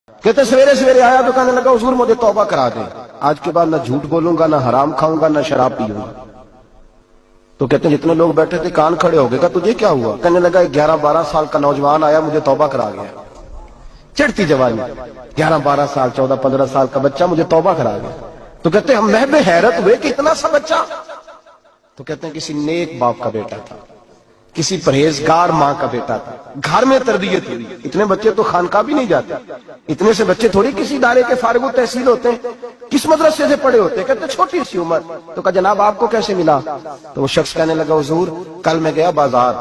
کہتے سویرے سویرے آیا تو کہنے لگا حضور مجھے توبہ کرا دیں، آج کے بعد نہ جھوٹ بولوں گا، نہ حرام کھاؤں گا، نہ شراب پیوں گا۔ تو کہتے ہیں جتنے لوگ بیٹھے تھے کان کھڑے ہو گئے، کہا تجھے کیا ہوا؟ کہنے لگا 11-12 سال کا نوجوان آیا مجھے توبہ کرا گیا، چڑھتی جوانی، 11-12 سال 14-15 سال کا بچہ مجھے توبہ کرا گیا۔ تو کہتے ہیں ہم محب حیرت ہوئے کہ اتنا سا بچہ؟ تو کہتے ہیں کسی نیک باپ کا بیٹا تھا، کسی پرہیزگار ماں کا بیٹا تھا، گھر میں تربیت ہوئی۔ اتنے بچے تو خانقاہ بھی نہیں جاتے، اتنے سے بچے تھوڑی کسی ادارے کے فارغ التحصیل ہوتے ہیں، کس مدرسے سے پڑھے ہوتے ہیں؟ کہتے چھوٹی سی عمر۔ تو کہا جناب آپ کو کیسے ملا؟ تو وہ شخص کہنے لگا حضور کل میں گیا بازار،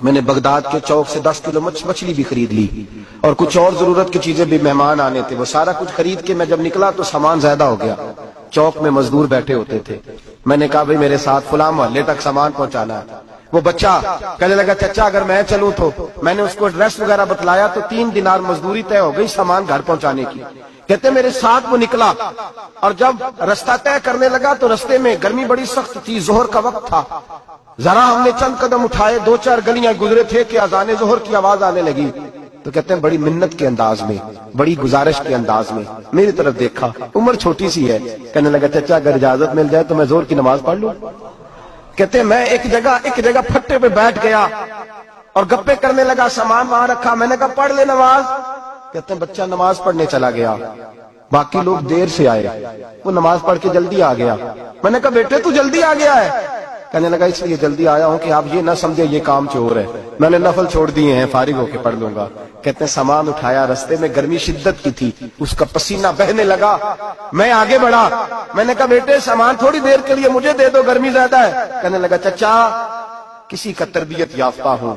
میں نے بغداد کے چوک سے 10 کلو مچھلی بھی خرید لی اور کچھ اور ضرورت کی چیزیں بھی، مہمان آنے تھے، وہ سارا کچھ خرید کے میں جب نکلا تو سامان زیادہ ہو گیا۔ چوک میں مزدور بیٹھے ہوتے تھے، میں نے کہا بھئی میرے ساتھ فلاں محلے تک سامان پہنچانا ہے۔ وہ بچہ کہنے لگا چچا اگر میں چلوں تو، میں نے اس کو ایڈریس وغیرہ بتلایا تو 3 دینار مزدوری طے ہو گئی سامان گھر پہنچانے کی۔ کہتے میرے ساتھ وہ نکلا اور جب رستہ طے کرنے لگا تو رستے میں گرمی بڑی سخت تھی، ظہر کا وقت تھا، ذرا ہم نے چند قدم اٹھائے، 2-4 گلیاں گزرے تھے کہ اذان ظہر کی آواز آنے لگی۔ تو کہتے ہیں بڑی منت کے انداز میں، بڑی گزارش کے انداز میں میری طرف دیکھا، عمر چھوٹی سی ہے، کہنے لگا چچا اگر اجازت مل جائے تو میں ظہر کی نماز پڑھ لوں۔ کہتے ہیں میں ایک جگہ پھٹے پہ بیٹھ گیا اور گپے کرنے لگا، سامان وہاں رکھا، میں نے کہا پڑھ لے نماز۔ کہتے ہیں بچہ نماز پڑھنے چلا گیا، باقی لوگ دیر سے آئے، وہ نماز پڑھ کے جلدی آ گیا۔ میں نے کہا بیٹے تو جلدی آ گیا ہے؟ کہنے لگا اس لیے جلدی آیا ہوں کہ آپ یہ نہ سمجھے یہ کام چور ہے، میں نے نفل چھوڑ دیے ہیں، فارغ ہو کے پڑھ لوں گا۔ کہتے ہیں سامان اٹھایا، رستے میں گرمی شدت کی تھی، اس کا پسینہ بہنے لگا، میں آگے بڑھا، میں نے کہا بیٹے سامان تھوڑی دیر کے لیے مجھے دے دو، گرمی زیادہ ہے۔ کہنے لگا چچا کسی کا تربیت یافتہ ہوں،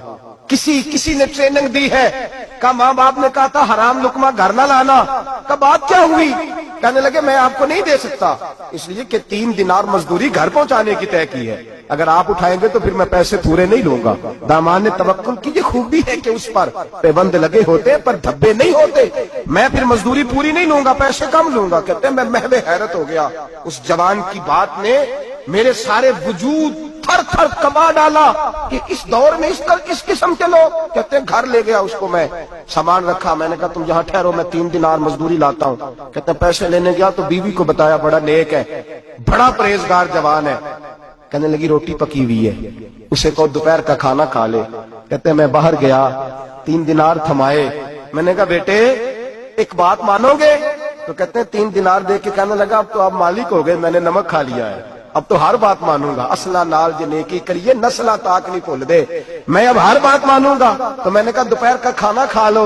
کسی نے ٹریننگ دی ہے، کہا ماں باپ نے کہا تھا حرام لقمہ گھر نہ لانا، کہا بات کیا ہوئی؟ کہنے لگے میں آپ کو نہیں دے سکتا، اس لیے کہ 3 دینار مزدوری گھر پہنچانے کی طے کی ہے، اگر آپ اٹھائیں گے تو پھر میں پیسے پورے نہیں لوں گا۔ دامان نے توکل کی یہ خوبی ہے کہ اس پر پیبند لگے ہوتے پر دھبے نہیں ہوتے، میں پھر مزدوری پوری نہیں لوں گا، پیسے کم لوں گا۔ کہتے ہیں میں محو حیرت ہو گیا، اس جوان کی بات نے میرے سارے وجود تھر تھر کبا ڈالا کہ اس دور میں اس قسم کے لوگ۔ کہتے ہیں گھر لے گیا اس کو، میں سامان رکھا، میں نے کہا تم یہاں ٹھہرو میں 3 دینار مزدوری لاتا ہوں۔ کہتے ہیں پیسے لینے گیا تو بیوی کو بتایا بڑا نیک ہے، بڑا پرہیزگار جوان ہے، کہنے لگی روٹی پکی ہوئی ہے، اسے کہو دوپہر کا کھانا کھا لے۔ کہتے ہیں میں باہر گیا، 3 دینار تھمائے، میں نے کہا بیٹے ایک بات مانو گے؟ تو کہتے ہیں 3 دینار دے کے کہنے لگا اب تو آپ مالک ہو گئے، میں نے نمک کھا لیا ہے، اب تو ہر بات مانوں گا، اصلہ نال جو نیکی کریے نسلہ تاک نہیں بھول دے، میں اب ہر بات مانوں گا۔ تو میں نے کہا دوپہر کا کھانا کھا لو۔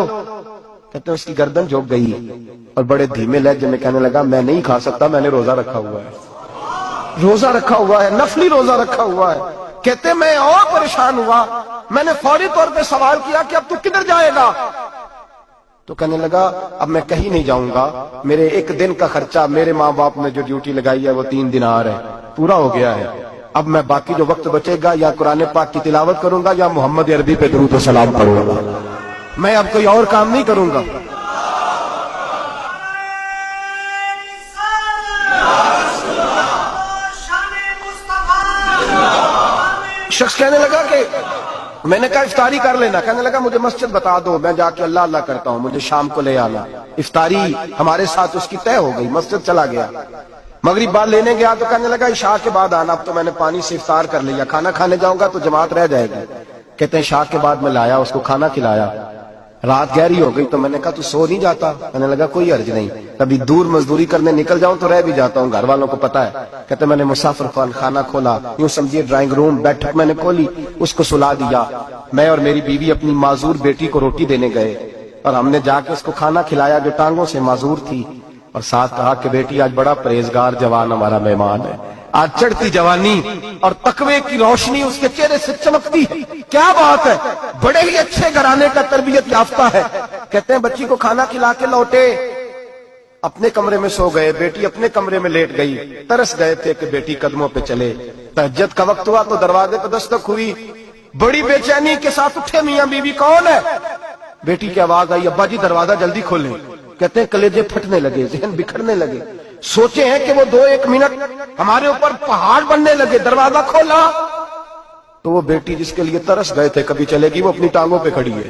کہتے ہیں اس کی گردن جھک گئی اور بڑے دھیمے لہجے میں کہنے لگا میں نہیں کھا سکتا، میں نے روزہ رکھا ہوا ہے، روزہ رکھا ہوا ہے، نفلی روزہ رکھا ہوا ہے۔ کہتے میں اور پریشان ہوا، میں نے فوری طور پہ سوال کیا کہ اب تو کدھر جائے گا؟ تو کہنے لگا اب میں کہیں نہیں جاؤں گا، میرے 1 دن کا خرچہ میرے ماں باپ نے جو ڈیوٹی لگائی ہے وہ 3 دینار ہے، پورا ہو گیا ہے، اب میں باقی جو وقت بچے گا یا قرآن پاک کی تلاوت کروں گا یا محمد عربی پہ درود و سلام پڑھوں گا، میں اب کوئی اور کام نہیں کروں گا۔ شخص کہنے لگا کہ میں نے کہا افطاری کر لینا، کہنے لگا مجھے مسجد بتا دو، میں جا کے اللہ اللہ کرتا ہوں، مجھے شام کو لے آنا۔ افطاری ہمارے ساتھ اس کی طے ہو گئی، مسجد چلا گیا، مغرب بعد لینے گیا تو کہنے لگا عشاء کے بعد آنا، اب تو میں نے پانی سے افطار کر لیا، کھانا کھانے جاؤں گا تو جماعت رہ جائے گی۔ کہتے ہیں عشاء کے بعد میں لایا، اس کو کھانا کھلایا، رات گہری ہو گئی تو میں نے کہا تو سو نہیں جاتا؟ کہنے لگا کوئی حرج نہیں، کبھی دور مزدوری کرنے نکل جاؤں تو رہ بھی جاتا ہوں، گھر والوں کو پتا ہے۔ کہتے میں نے مسافر خانہ کھولا، یوں سمجھیے ڈرائنگ روم بیٹھک میں نے کھولی، اس کو سلا دیا، میں اور میری بیوی اپنی معذور بیٹی کو روٹی دینے گئے اور ہم نے جا کے اس کو کھانا کھلایا جو ٹانگوں سے معذور تھی، اور ساتھ کہا کہ بیٹی آج بڑا پرہیزگار جوان ہمارا مہمان ہے، آج چڑھتی جوانی اور تقوی کی روشنی اس کے چہرے سے چمکتی ہے، کیا بات ہے، بڑے ہی اچھے گھرانے کا تربیت یافتہ ہے۔ کہتے ہیں بچی کو کھانا کھلا کے لوٹے، اپنے کمرے میں سو گئے، بیٹی اپنے کمرے میں لیٹ گئی، ترس گئے تھے کہ بیٹی قدموں پہ چلے۔ تہجد کا وقت ہوا تو دروازے پہ دستک ہوئی، بڑی بے چینی کے ساتھ اٹھے میاں بیوی، کون ہے؟ بیٹی کی آواز آئی ابا جی دروازہ جلدی کھولیں۔ کہتے ہیں کلیجے پھٹنے لگے، ذہن بکھرنے لگے، سوچے ہیں کہ وہ 2-1 منٹ ہمارے اوپر پہاڑ بننے لگے، دروازہ کھولا تو وہ بیٹی جس کے لیے ترس گئے تھے کبھی چلے گی، وہ اپنی ٹانگوں پہ کھڑی ہے۔